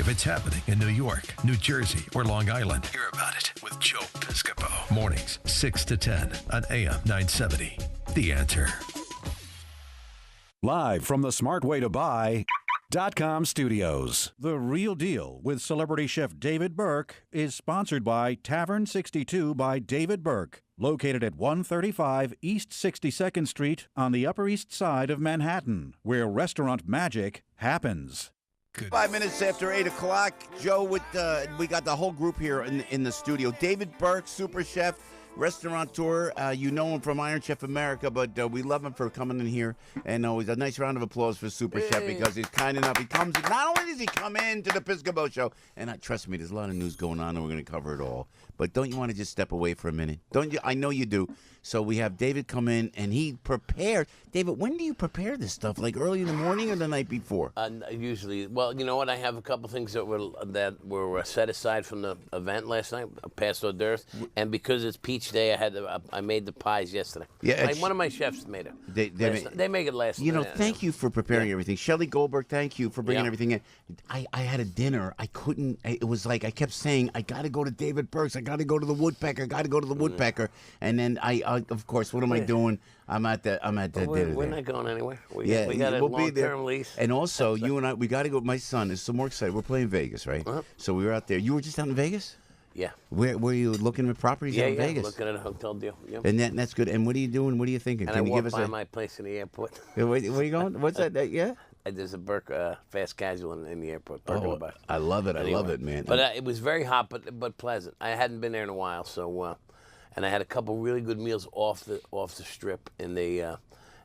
If it's happening in New York, New Jersey, or Long Island, hear about it with Joe Piscopo. Mornings, 6 to 10 on AM 970. The Answer. Live from the smartwaytobuy.com studios. The Real Deal with celebrity chef David Burke is sponsored by Tavern 62 by David Burke, located at 135 East 62nd Street on the Upper East Side of Manhattan, where restaurant magic happens. Good. 5 minutes after 8 o'clock, Joe, we got the whole group here in the studio. David Burke, super chef, restaurateur. You know him from Iron Chef America, but we love him for coming in here. And always a nice round of applause for Super Chef because he's kind enough. He comes. Not only does he come in to the Piscopo show, and trust me, there's a lot of news going on, and we're going to cover it all. But don't you want to just step away for a minute? Don't you? I know you do. So we have David come in, and he prepared. David, when do you prepare this stuff? Like early in the morning or the night before? Usually. Well, you know what? I have a couple things that were set aside from the event last night, past hors d'oeuvres, and because it's peach day, I made the pies yesterday. Yeah, one of my chefs made it. They make it last. You know, thank you for preparing everything. Shelley Goldberg, thank you for bringing everything in. I had a dinner. I couldn't. It was like I kept saying, I got to go to David Burke's. I got to go to the Woodpecker. Got to go to the Woodpecker. And then of course, what am I doing? I'm at the dinner. We're not going anywhere. We got a long-term lease. And also, you and I, we got to go. My son is so more excited. We're playing Vegas, right? So we were out there. You were just out in Vegas? Yeah. Where were you looking at properties out in Vegas? Looking at a hotel deal. Yep. And that's good. And what are you doing? What are you thinking? And Can I you give walked us by my place in the airport. Where are you going? What's that? Yeah. There's a Burke fast casual in the airport. I love it. Anyway, I love it, man. But it was very hot, but pleasant. I hadn't been there in a while, so and I had a couple really good meals off the strip in the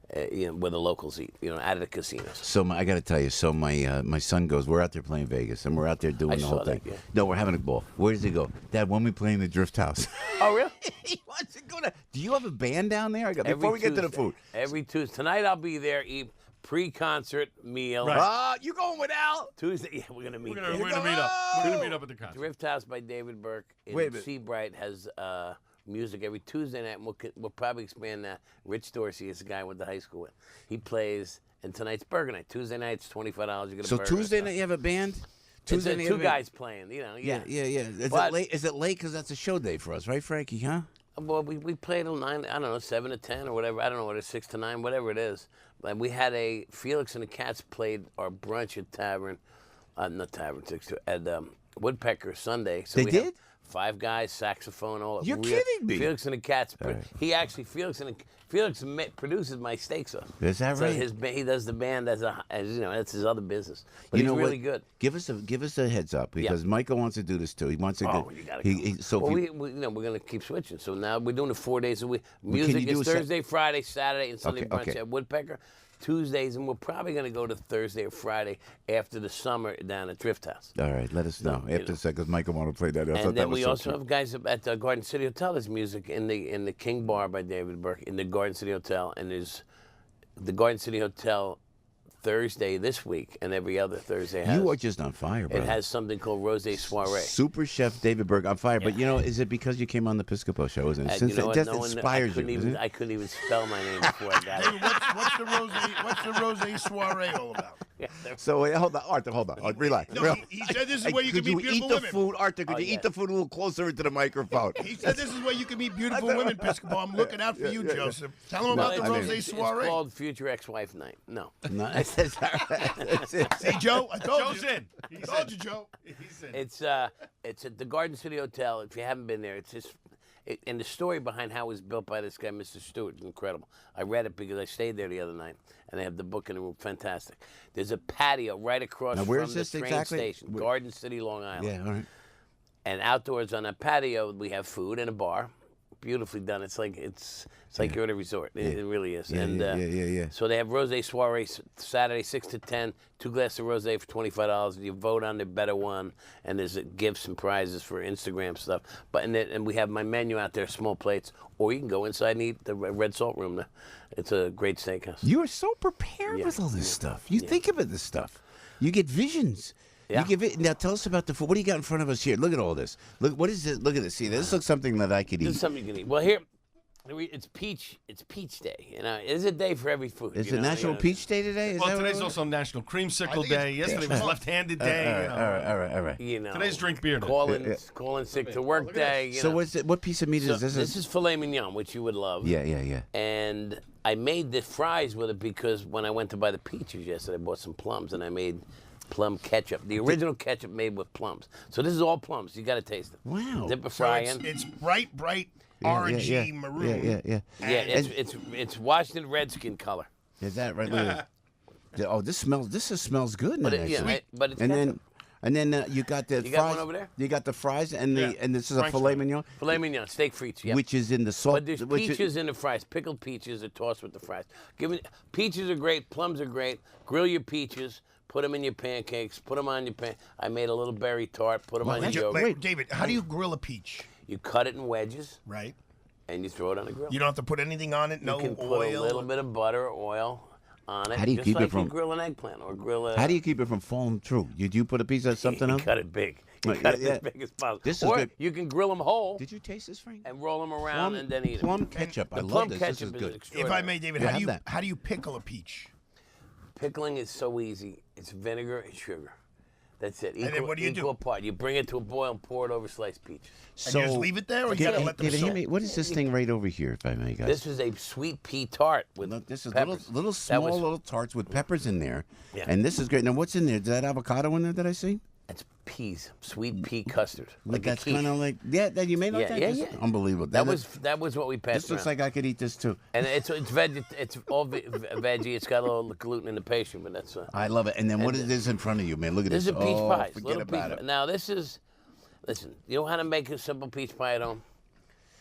where the locals eat, out of the casinos. So I got to tell you, so my son goes, we're out there playing Vegas, and we're out there doing the whole thing. Yeah. No, we're having a ball. Where does he go? Dad, when we play in the Drift House? Oh, really? He wants to go to. Do you have a band down there? Before we get to the food. Every Tuesday. Tonight I'll be there, eat pre-concert meal. Right. You going with Al? Tuesday, yeah, we're going to meet. We're going to meet up. We're going to meet up at the concert. Drift House by David Burke in Seabright has music every Tuesday night. We'll probably expand that. Rich Dorsey is the guy I went to high school with. He plays, and tonight's burger night. Tuesday night's $25. You get a burger. So Tuesday night you have a band? Tuesday night two guys playing. Yeah. Is it late? Because that's a show day for us, right, Frankie? Huh? Well, we played till 9. I don't know, 7 to 10 or whatever. I don't know what it is, 6 to 9, whatever it is. But we had Felix and the Cats played our brunch at Tavern, not Tavern 62 at Woodpecker Sunday. So they did. 5 guys, saxophone, all. You're kidding me. Felix and the Cats. Right. He actually Felix produces my steak sauce. Is that right? So he does the band as that's his other business. But he's really good. Give us a heads up because Michael wants to do this too. He wants to. You gotta go. We're gonna keep switching. So now we're doing it 4 days a week. Music is Thursday, Friday, Saturday, and Sunday brunch at Woodpecker. Tuesdays, and we're probably going to go to Thursday or Friday after the summer down at Drift House. All right, let us know after a second, because Michael want to play that. And then we also have guys at the Garden City Hotel. There's music in the King Bar by David Burke in the Garden City Hotel, and there's the Garden City Hotel Thursday this week, and every other Thursday has. You are just on fire, bro. It has something called Rosé Soirée. Super Chef David Burke on fire. But, is it because you came on the Piscopo show, isn't it? Since it just inspires you. I couldn't even spell my name before I got it. What's the Rosé Soirée all about? So, hold on, Arthur, relax. No, he said this is where you can meet beautiful women. Could you eat the food, Arthur? Could you eat the food a little closer into the microphone? He said this is where you can meet beautiful women, Piscopo. I'm looking out for you, Joseph. Tell him about the Rosé Soirée. It's called Future Ex-Wife Night. No. See, Joe, I told you. In. He told you, Joe. He's in. It's at the Garden City Hotel. If you haven't been there, it's just. And the story behind how it was built by this guy, Mr. Stewart, is incredible. I read it because I stayed there the other night, and they have the book in the room. Fantastic. There's a patio right across from the train station, Garden City, Long Island. Yeah, all right. And outdoors on that patio, we have food and a bar. Beautifully done. It's like you're at a resort. It really is. Yeah. So they have Rosé Soirée Saturday 6 to 10. 2 glasses of rosé for $25. You vote on the better one, and there's gifts and prizes for Instagram stuff. And we have my menu out there, small plates, or you can go inside and eat the Red Salt Room. It's a great steakhouse. You are so prepared with all this stuff. You think about this stuff. You get visions. Yeah. Now tell us about the food. What do you got in front of us here? Look at all this. Look, what is it? Look at this. See, this looks something that I could eat. This is something you can eat. Well, here, It's peach day. You know, it's a day for every food. Is it National Peach Day today? Is Well, that today's what also National Creamsicle think Day. it's- Yesterday was Left-Handed Day. All right. You know, Today's drink beer day. calling sick to work day. You So know. what piece of meat So is this? This is filet mignon, which you would love. Yeah. And I made the fries with it because when I went to buy the peaches yesterday, I bought some plums and I made plum ketchup. The original ketchup made with plums. So this is all plums. You got to taste it. Wow. Dip a So fry it's, in. it's bright, orangey maroon. Yeah. Yeah, it's Washington Redskin color. Is that right? Look at it. Oh, this smells good. But Now, it, yeah, actually. right, but it's and ketchup. then you got the You fries. got one over there? You got the fries and and this is a Frank's filet fries. mignon, Filet mignon, steak frites, yeah. which is in the salt. But there's peaches in the fries. Pickled peaches are tossed with the fries. Peaches are great. Plums are great. Grill your peaches. Put them in your pancakes. Put them on your pan. I made a little berry tart. Put them on your yogurt. Wait, David, how do you grill a peach? You cut it in wedges Right. and you throw it on the grill. You don't have to put anything on it. No you can put oil. a little bit of butter or oil on it. How do you just keep it like from- you grill an eggplant or grill a. How do you keep it from falling through? Did you put a piece of something you else? cut it big. You Right, cut it yeah. as big as possible. This is or good. you can grill them whole Did you taste this, Frank? and roll them around and then eat them. Plum ketchup. I The love plum this. ketchup This is good. If extraordinary. I may, David, Yeah, how have do you that. how do you pickle a peach? Pickling is so easy. It's vinegar and sugar. That's it. then what do you do? Equal part. You bring it to a boil and pour it over sliced peaches. And you just leave it there, or you gotta let them David, soak? hand me- what is this thing right over here, if I may, guys? This is a sweet pea tart with Look, this is peppers. little That small was- little tarts with peppers in there, Yeah. and this is great. Now, what's in there? Is that avocado in there that I see? It's peas, sweet pea custard. Like a that's quiche. kind of like that you made like that. Yeah, This yeah. is unbelievable. That is- was what we passed This looks around. like I could eat this too. And it's veg. It's all veggie. It's got a little gluten in the pastry, but that's. I love it. And then what is this in front of you, man? Look at This this. is a peach Oh, pie. forget Little about peach it. pie. Now this is, listen. You know how to make a simple peach pie at home?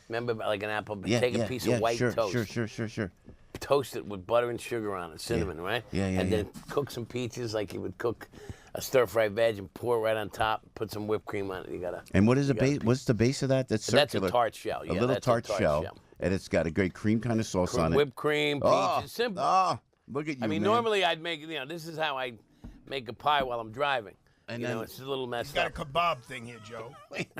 Remember, like an apple. Take a piece of white sure, toast. Sure. Toast it with butter and sugar on it, cinnamon, right? Yeah, And then cook some peaches like you would cook a stir-fried veg and pour it right on top. Put some whipped cream on it. You gotta. And what is the you gotta base? What's the base of that? That's That's a circular. tart shell. A Yeah, little that's a tart tart shell, shell. and it's got a great cream kind of sauce on it. Whipped cream, peaches, Oh, simple. oh, look at you, I mean, man. normally I'd make, this is how I make a pie while I'm driving. And You know, then- it's a little messed You got a up. kebab thing here, Joe. Wait.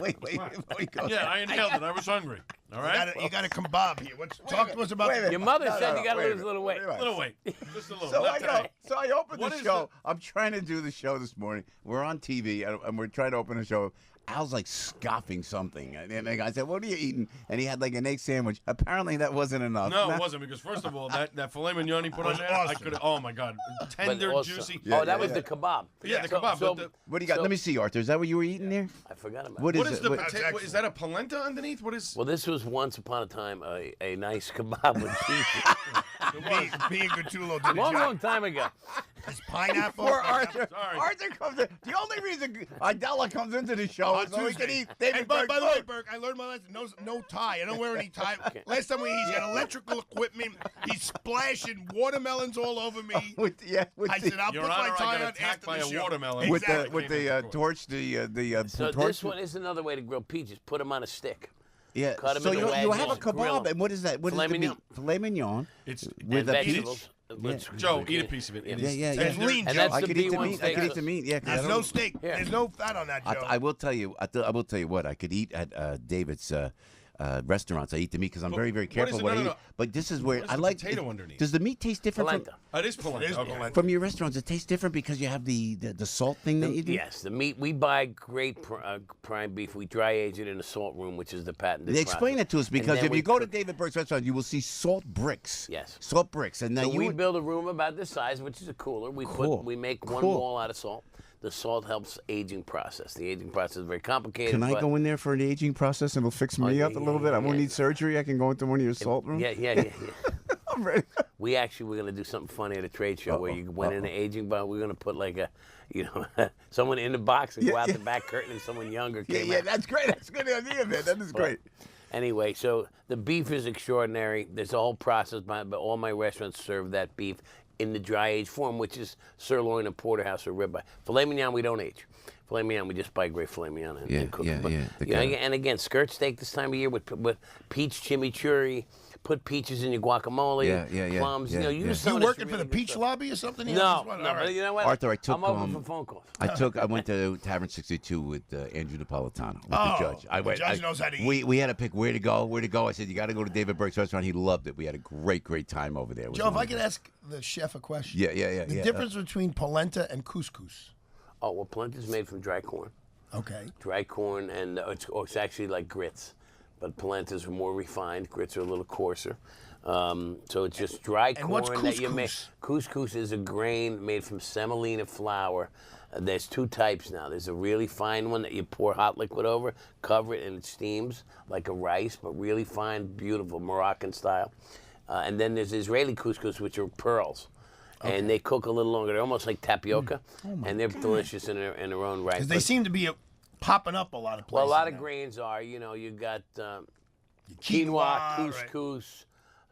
Go. Yeah, I inhaled it. I was hungry. All right? You got a kebab here. Talk to us about wait a minute. Your mother No, said no, you got to wait a lose a little weight. minute. A little weight. Just a little. So I Left go. eye. So I open What the is show. I'm trying to do the show this morning. We're on TV and we're trying to open the show. Al's like scoffing something, and I said, "What are you eating?" And he had like an egg sandwich. Apparently, that wasn't enough. No, it wasn't because first of all, that filet mignon he put on there, I awesome. could. Oh my God, But tender, also- juicy. Oh, that was the kebab. Yeah, the kebab, but the- What do you got? Let me see, Arthur. Is that what you were eating there? I forgot about What it. What is is it? the What- potato? excellent. Is that a polenta underneath? What is? Well, this was once upon a time a nice kebab with cheese. me and Gattulo did a long, job. long time ago. It's pineapple. Poor Arthur. Sorry. Arthur comes in. The only reason Idella comes into the show On is so he can Tuesday. eat David And by Burke the way, food. Burke, I learned my lesson. No tie. I don't wear any tie. Last time he's got electrical equipment. He's splashing watermelons all over me. With I said, I'll Your put my Honor, I tie got on attacked after by the a show. watermelon. with the Exactly. torch, the So torch. this one is another way to grill peaches. Put them on a stick. Yeah. cut 'em So into you have a wedges, grill kebab, 'em. and what is that? What is Filet the meat? mignon. Filet mignon. It's with and a peach. vegetables. Joe, eat a piece of it. It Yeah, is yeah, yeah. It's lean, And Joe. that's I the could eat the B1 meat. I could steak. eat the meat. Yeah. 'cause I There's don't- no steak. Here. There's no fat on that, Joe. I will tell you. I will tell you what. I could eat at David's restaurants. I eat the meat because I'm very, very what is careful it? what No, I no, eat. no. But this is where What is I the like. potato underneath? Does the meat taste different Polenta. It is polenta. It is Okay. polenta. from your restaurants? It tastes different because you have the salt thing that you do. Yes, the meat. We buy great prime beef. We dry age it in a salt room, which is the patented They explain process. it to us And because then if we you go to cook- David Burke's restaurant, you will see salt bricks. Yes. Salt bricks, and then So you we would- build a room about this size, which is a cooler. Cool. We make one Cool. wall out of salt. The salt helps aging process. The aging process is very complicated. Can I but- go in there for an aging process and it'll fix me yeah, up a little bit? I won't yeah. need surgery. I can go into one of your salt rooms. Yeah. I'm ready. We actually were going to do something funny at a trade show where you went in the aging bar. We're going to put like a, someone in the box and go out the back curtain and someone younger Yeah, came yeah, out. that's great. That's a good idea, man. That is great. Anyway, so the beef is extraordinary. There's a whole process behind it, but all my restaurants serve that beef in the dry age form, which is sirloin or porterhouse or ribeye. Filet mignon, we don't age. Filet mignon, we just buy great filet mignon and cook it. But, yeah. And again, skirt steak this time of year with peach chimichurri. Put peaches in your guacamole. Plums. Yeah, use You some working of for this the Peach Lobby or something? No, All but right. you know what? Arthur, I took, I'm open for phone calls. I went to Tavern 62 with Andrew Napolitano, with the judge. The judge knows how to eat. We had to pick where to go. I said, you got to go to David Burke's restaurant. He loved it. We had a great time over there. Joe, if I could ask the chef a question. Yeah. The difference between polenta and couscous. Oh, well, polenta's made from dry corn. Okay. Dry corn, and it's actually like grits. But polentas are more refined. Grits are a little coarser. So it's just dry corn what's that you couscous? make. Couscous is a grain made from semolina flour. There's two types now. There's a really fine one that you pour hot liquid over, cover it, and it steams like a rice, but really fine, beautiful, Moroccan style. And then there's Israeli couscous, which are pearls. Okay. And they cook a little longer. They're almost like tapioca, and they're delicious in their own right. Because they seem to be popping up a lot of places. Well, a lot of now. grains are. You got Quinoa, couscous,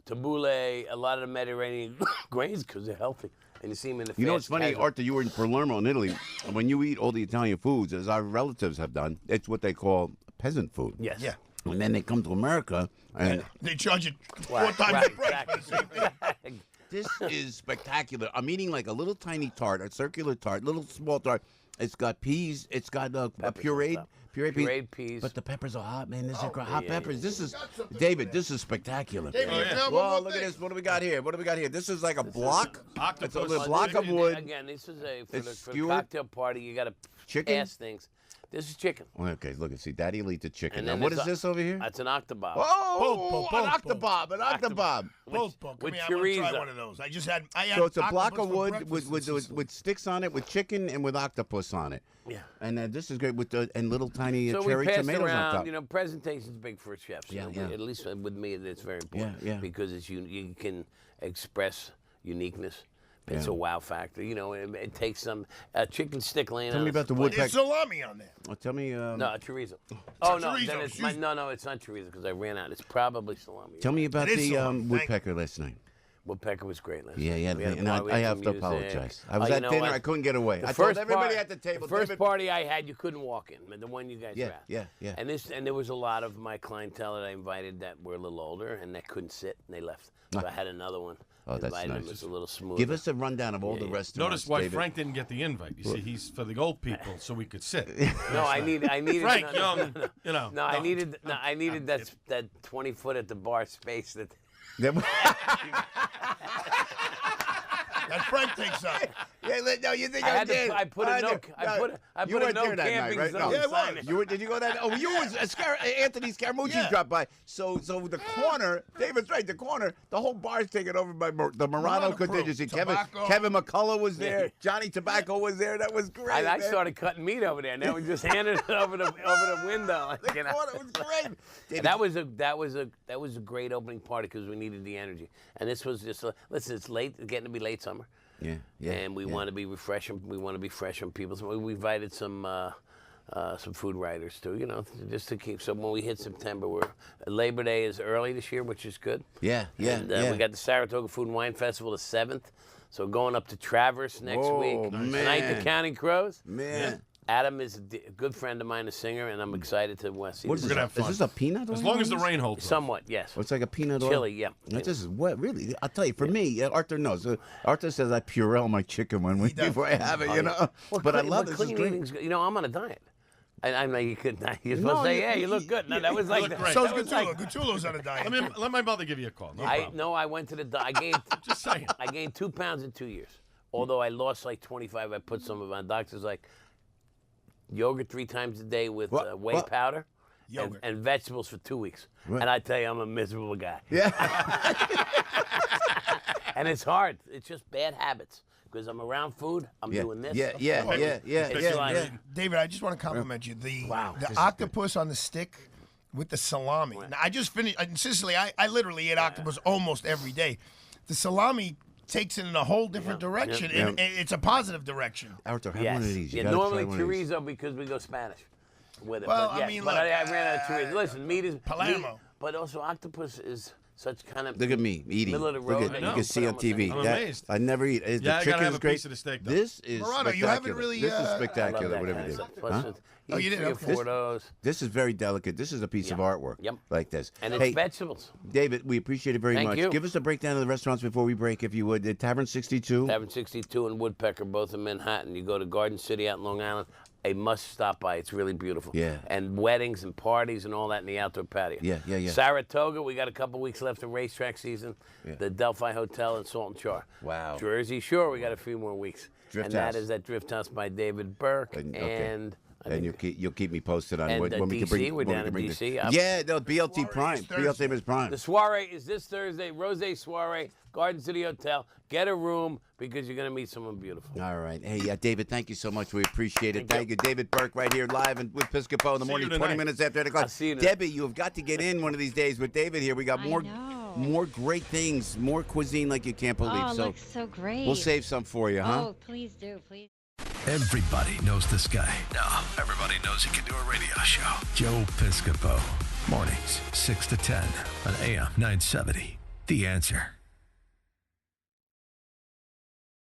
tabbouleh, a lot of the Mediterranean grains because they're healthy. And you see them in the You know, it's fast funny, casual. Arthur, you were in Palermo in Italy. When you eat all the Italian foods, as our relatives have done, it's what they call peasant food. Yes. Yeah. And then they come to America, and They charge it four Right, times the price exactly. for the same thing. this is spectacular. I'm eating like a little tiny tart, a circular tart, little small tart. It's got peas. It's got pureed peas. But the peppers are hot, man. This is hot yeah, peppers. yeah. This is, David, this is spectacular. David, you found one Well, more look at thing. this. What do we got here? This is like a block. Octopus. It's a little block of wood. Again, this is for It's the skewered. cocktail party. You got to Chicken? pass things. This is chicken. Okay, look and see. Daddy will eat the chicken. And Now, then what there's is this over here? That's an octobob. Oh, Boom, an octobob, an octobob. Both book. with I want to try chorizo. one of those. I had So it's a block octopus of for wood breakfast with in Sicily. sticks on it, with chicken and with octopus on it. Yeah. And this is great with and little tiny So cherry we pass tomatoes around. on top. Presentation's big for chefs. Yeah, At least with me, it's very important. Yeah. Because you can express uniqueness. It's Yeah. a wow factor. It takes some chicken stick laying Tell on me a about the plate. woodpecker. There's salami on there. Oh, tell me. No, chorizo. Oh no, chorizo, then it's excuse me. no, it's not chorizo because I ran out. It's probably salami. Tell me about It is the salami. Thank- woodpecker last night. Woodpecker was great last Yeah, night. yeah. We had a And party, we I had have some to music. apologize. I was You at know dinner. what? I couldn't get away. The I told first everybody part- at the table. The first David, party I had, you couldn't walk in. The one you guys Yeah, were at. yeah. And there was a lot of my clientele that I invited that were a little older and that couldn't sit and they left. So I had another one. Oh, that's invited them. nice. It was a little smoother. Give us a rundown of all the yeah. restaurants. Notice why David. Frank didn't get the invite. You see, he's for the old people, so we could sit. No, I needed. Frank, no, young, you know. No, I needed that 20 foot at the bar space that. That Frank thinks up. Yeah, no, you think I I had to- did? I put a no- I put you a weren't no there that camping night, right? zone No. Yeah, it sign. was. You were? Did you go that? Oh, you was Anthony Scaramucci Yeah. dropped by. So the corner. David's right. The corner. The whole bar's taken over by the Morano crew. contingency. Tobacco. Kevin McCullough was there. Johnny Tobacco was there. That was great. I man. started cutting meat over there. Now we just handed it over the window. The corner was great. David, That was a great opening party because we needed the energy. And this was just listen. It's late, it's getting to be late summer. Yeah. And we want to be refreshing. We want to be fresh on people. So we invited some food writers too. Just to keep. So when we hit September, Labor Day is early this year, which is good. Yeah. And we got the Saratoga Food and Wine Festival the 7th. So going up to Traverse next week. man. Tonight the Counting Crows. Man. Adam is a good friend of mine, a singer, and I'm excited to see What is this. this? gonna have fun. Is this a peanut? As oil long as the on this? rain holds. Somewhat, yes. Oh, it's like a peanut oil. Chili, yeah. This is what really. I'll tell you. For me, Arthur knows. Arthur says I puree my chicken one week before I have it. You know. Well, but I clean- love but this. It's clean great. eating's good. I'm on a diet. I know you couldn't. You're supposed No, to say, you- "Yeah, you look good." No, that was like look that. great. So's that was Guttulo. like- Guttulo's on a diet. Let my mother give you a call. No problem. I went to the. I gained. Just saying. I gained 2 pounds in 2 years. Although I lost like 25, I put some of my doctors like yogurt 3 times a day with whey What? powder. Yogurt. And vegetables for 2 weeks. What? And I tell you, I'm a miserable guy. Yeah. And it's hard. It's just bad habits. Because I'm around food, I'm Yeah. doing this. Yeah. It's like- David, I just want to compliment you. The Wow. the octopus on the stick with the salami. Now, I just finished in Sicily. I literally ate octopus almost every day. The salami takes it in a whole different direction, yeah. and it's a positive direction. Arthur, have Yes. one of these. You Yeah, gotta normally try one of these. chorizo because we go Spanish with it. Well, but I yeah, mean, but look, I ran out of chorizo. Listen, meat is Palermo. meat, but also octopus is such kind of Look at me eating. middle of the Look road. at that you know. can see on put almost TV. I'm That- amazed. I never eat. The Yeah, I chicken gotta have is a great. piece of the steak, though. This is Morano, you spectacular. haven't really, This is I love I love spectacular. that Whatever kind you of do. stuff. Plus, Huh? Oh, you eat didn't? 3 or 4 of those. This is very delicate. This is a piece of artwork. Yep. Like this. And it's Hey, vegetables. David, we appreciate it very Thank much. you. Give us a breakdown of the restaurants before we break, if you would. The Tavern 62. Tavern 62 and Woodpecker, both in Manhattan. You go to Garden City out in Long Island. A must stop by. It's really beautiful. Yeah. And weddings and parties and all that in the outdoor patio. Yeah. Saratoga, we got a couple weeks left of racetrack season. Yeah. The Delphi Hotel and Salt and Char. Wow. Jersey Shore, we got a few more weeks. Drift and House. that is at Drift House by David Burke. And- okay. And I And think you'll keep me posted on And, when we can DC, bring. we're when we down can in bring DC. the- I'm- Yeah, no, BLT Soiree Prime. is BLT is Prime. the soiree is this Thursday, Rose Soiree, Garden City Hotel. Get a room because you're going to meet someone beautiful. All right. Hey, David, thank you so much. We appreciate it. Thank Thank you. David Burke right here live and with Piscopo in the See morning, you 20 tonight. minutes after 8 o'clock. I'll see you tonight. Debbie, you have got to get in one of these days with David here. We got I more know. great things, more cuisine like you can't believe. Oh, it so looks so great. we'll save some for you, huh? Oh, please do, please. Everybody knows this guy. Now, everybody knows he can do a radio show. Joe Piscopo. Mornings, 6 to 10 on AM 970. The Answer.